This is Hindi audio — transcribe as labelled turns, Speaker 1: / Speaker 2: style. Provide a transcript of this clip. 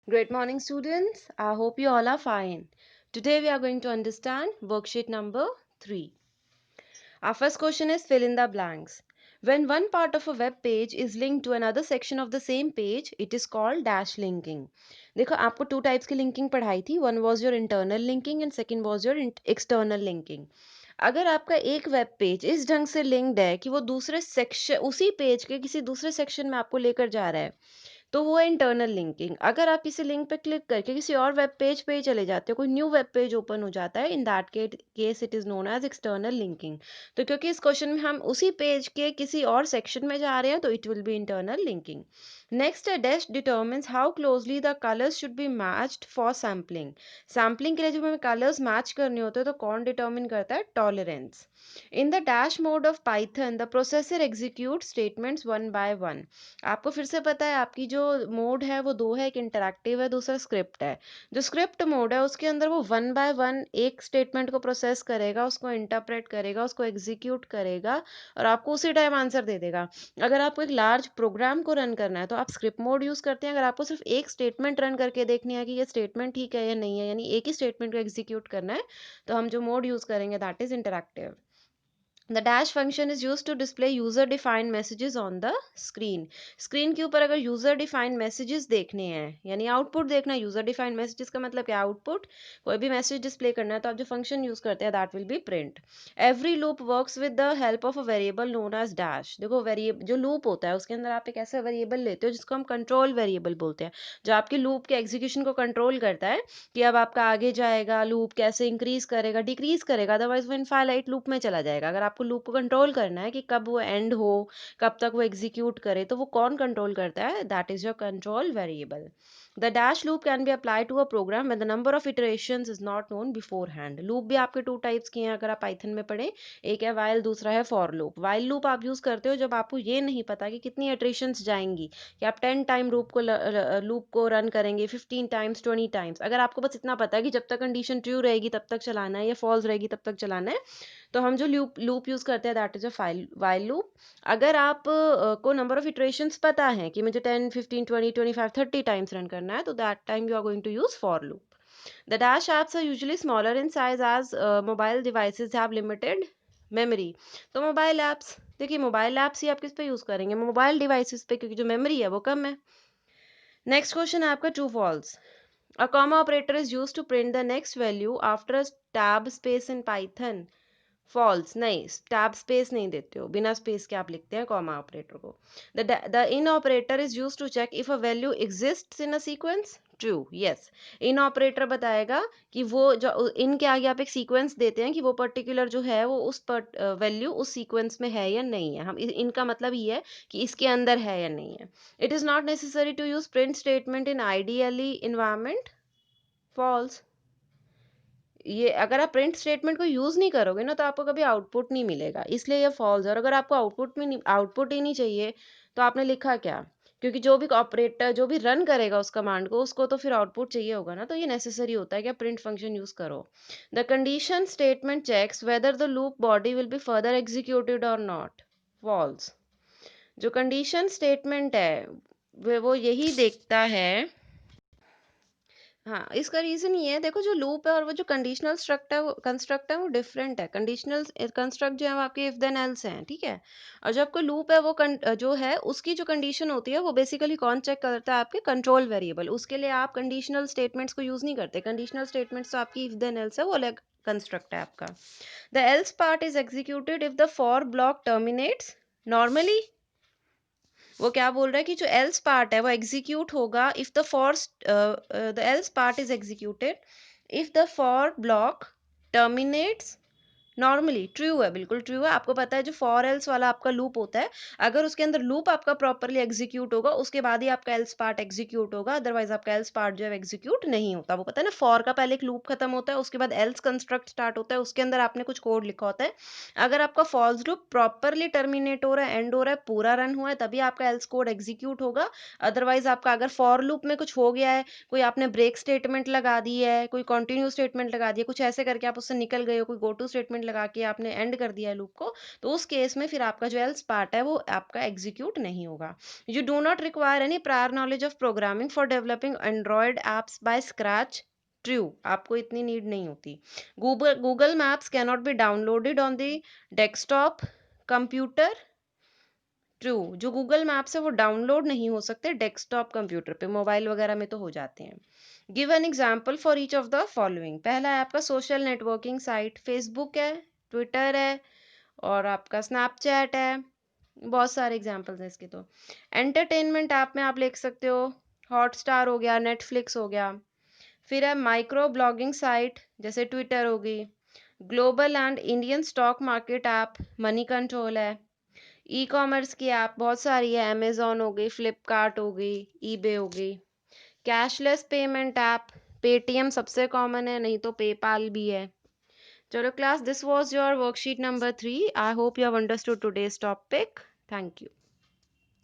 Speaker 1: Great morning, students. I hope you all are fine. Today we are going to understand worksheet number 3. Our first question is fill in the blanks. When one part of a web page is linked to another section of the same page, it is called dash linking. देखो आपको टू टाइप्स की लिंकिंग पढ़ाई थी. One was your internal linking and second was your external linking. अगर आपका एक वेब पेज इस ढंग से लिंक्ड है कि वो दूसरे सेक्शन उसी पेज के किसी दूसरे सेक्शन में आपको लेकर जा रहा है, तो वो है इंटरनल लिंकिंग. अगर आप किसी लिंक पे क्लिक करके किसी और वेब पेज पे ही चले जाते हो, कोई न्यू वेब पेज ओपन हो जाता है, in that case it is known as external linking. तो क्योंकि इस क्वेश्चन में हम उसी पेज के किसी और सेक्शन में जा रहे हैं, तो it will be internal linking. Next है dash determines how closely the colours should be matched for sampling. Sampling के लिए जब हमें कलर्स मैच करने होते हैं तो कौन डिटर्मिन करता है? Tolerance. In the dash mode of Python the processor execute statements one by one. आपको फिर से पता है आपकी जो मोड है वो दो है, एक इंटरैक्टिव है, दूसरा स्क्रिप्ट है. जो स्क्रिप्ट मोड है उसके अंदर वो वन बाय वन एक स्टेटमेंट को प्रोसेस करेगा, उसको इंटरप्रेट करेगा, उसको एग्जीक्यूट करेगा और आपको उसी टाइम आंसर दे देगा. अगर आपको एक लार्ज प्रोग्राम को रन करना है तो आप स्क्रिप्ट मोड यूज करते हैं. अगर आपको सिर्फ एक स्टेटमेंट रन करके देखनी है कि ये स्टेटमेंट ठीक है या नहीं है, यानी एक ही स्टेटमेंट को एग्जीक्यूट करना है, तो हम जो मोड यूज करेंगे that is interactive. The dash function is used to display user defined messages on the screen. Screen के ऊपर अगर यूजर डिफाइंड मैसेजेस देखने हैं यानी आउटपुट देखना है. यूजर डिफाइंड मैसेजेस का मतलब क्या? आउटपुट. कोई भी मैसेज डिस्प्ले करना है तो आप जो फंक्शन यूज करते हैं that will be print. Every loop works with the help of a variable known as dash. देखो वेरिएबल जो लूप होता है उसके अंदर आप एक ऐसा वेरिएबल लेते हो जिसको हम कंट्रोल वेरिएबल बोलते हैं, जो आपके लूप के एग्जीक्यूशन को कंट्रोल करता है कि अब आपका आगे जाएगा, लूप कैसे इंक्रीज करेगा, डिक्रीज करेगा, अदरवाइज वो इनफाइनाइट लूप में चला जाएगा. अगर आपको लूप को कंट्रोल करना है कि कब वो एंड हो, कब तक वो एग्जीक्यूट करे, तो वो कौन कंट्रोल करता है? That is your control variable. The dash loop can be apply to a program when the number of iterations is not known beforehand. Loop भी आपके टू टाइप्स के हैं अगर आप पाइथन में पढ़े. एक है वाइल, दूसरा है फॉर लूप. वाइल लूप आप यूज करते हो जब आपको ये नहीं पता कि कितनी इटरेशंस जाएंगी, कि आप 10 टाइम लूप को रन करेंगे, 15 टाइम्स, 20 टाइम्स. अगर आपको बस इतना पता है कि जब तक कंडीशन ट्रू रहेगी तब तक चलाना है या फॉल्स रहेगी तब तक चलाना है, तो हम जो लूप यूज करते हैं that is a while loop. अगर आप को नंबर ऑफ इटरेशंस पता है कि मुझे 10, 15, 20, 25, 30 टाइम्स रन करना है, तो that time you are going to use for loop. The dash apps are usually smaller in size as mobile devices have limited memory. तो मोबाइल ऐप्स, देखिए मोबाइल ऐप्स ही आप किस पे यूज करेंगे? मोबाइल डिवाइसेस पे, क्योंकि जो मेमोरी है वो कम है. नेक्स्ट क्वेश्चन है आपका true false. A comma operator is used to print the next value after a tab space in Python. False. नहीं, टैब स्पेस नहीं देते हो, बिना स्पेस के आप लिखते हैं कॉमा ऑपरेटर को. The in operator is use to check if a value exists in a sequence. True. Yes. In operator बताएगा कि वो जो इन के आगे आप एक सीक्वेंस देते हैं कि वो पर्टिकुलर जो है वो उस वैल्यू उस सीक्वेंस में है या नहीं है. हम इनका मतलब ये है कि इसके अंदर है या नहीं है. It is not necessary to use print statement in ideally environment. False. ये अगर आप प्रिंट स्टेटमेंट को यूज नहीं करोगे ना तो आपको कभी आउटपुट नहीं मिलेगा, इसलिए ये फॉल्स है. और अगर आपको आउटपुट ही नहीं चाहिए तो आपने लिखा क्या? क्योंकि जो भी ऑपरेटर जो भी रन करेगा उस कमांड को, उसको तो फिर आउटपुट चाहिए होगा ना, तो ये नेसेसरी होता है कि आप प्रिंट फंक्शन यूज करो. The condition statement checks whether the loop body will be further executed और नॉट. फॉल्स. जो कंडीशन स्टेटमेंट है वो यही देखता है. हाँ, इसका रीज़न ये है, देखो जो लूप है और वो जो कंडीशनल कंस्ट्रक्ट है वो डिफरेंट है. कंडीशनल कंस्ट्रक्ट जो है वो आपके इफ देन एल्स हैं, ठीक है. और जो आपका लूप है वो जो है उसकी जो कंडीशन होती है वो बेसिकली कौन चेक करता है? आपके कंट्रोल वेरिएबल. उसके लिए आप कंडीशनल स्टेटमेंट्स को यूज़ नहीं करते. कंडीशनल स्टेटमेंट्स तो आपकी इफ देन एल्स है, वो अलग कंस्ट्रक्ट है आपका. The L's part is executed if the for block terminates. Normally वो क्या बोल रहा है कि जो एल्स पार्ट है वो एग्जीक्यूट होगा if the L's part is executed if the for block terminates. Normally true है, बिल्कुल ट्रू है. आपको पता है जो फॉर एल्स वाला आपका लूप होता है, अगर उसके अंदर लूप आपका प्रॉपरली एग्जीक्यूट होगा उसके बाद ही आपका एल्स पार्ट एग्जीक्यूट होगा, अदरवाइज आपका एल्स पार्ट जो है एग्जीक्यूट नहीं होता. वो पता है ना, फॉर का पहले एक लूप खत्म होता है, उसके बाद एल्स कंस्ट्रक्ट स्टार्ट होता है, उसके अंदर आपने कुछ कोड लिखा होता है. अगर आपका फॉल्स लूप प्रॉपरली टर्मिनेट हो रहा है, एंड हो रहा है, पूरा रन हुआ है, तभी आपका एल्स कोड एग्जीक्यूट होगा. अदरवाइज आपका अगर फॉर लूप में कुछ हो गया है, कोई आपने ब्रेक स्टेटमेंट लगा दी है, कोई कंटिन्यू स्टेटमेंट लगा दी है, कुछ ऐसे करके आप उससे निकल गए हो, कोई गो टू स्टेटमेंट लगा के आपने एंड कर दिया लूप को, तो उस केस में फिर आपका जो एल्स पार्ट है वो आपका एग्जीक्यूट नहीं होगा। You do not require any prior knowledge of programming for developing Android apps by scratch. True, आपको इतनी नीड नहीं होती। Google Maps can not be downloaded on the desktop computer. True, जो गूगल मैप्स है वो डाउनलोड नहीं हो सकते डेस्कटॉप कंप्यूटर पे, मोबाइल वगैरह में तो हो जाते हैं। Give an example for each of the following. पहला है आपका सोशल नेटवर्किंग साइट, फेसबुक है, ट्विटर है और आपका स्नैपचैट है। बहुत सारे एग्जाम्पल्स हैं इसके तो। एंटरटेनमेंट ऐप में आप लिख सकते हो हॉटस्टार हो गया, नेटफ्लिक्स हो गया। फिर है माइक्रो ब्लॉगिंग साइट जैसे ट्विटर हो गई। Global and Indian stock market app Moneycontrol है। ई कॉमर्स की ऐप बहुत सारी है, अमेजोन हो गई, फ्लिपकार्ट हो गई, ईबे हो गई। कैशलेस पेमेंट ऐप पेटीएम सबसे कॉमन है, नहीं तो पेपाल भी है। चलो class, this was your worksheet number 3। I hope you have understood today's topic. Thank you.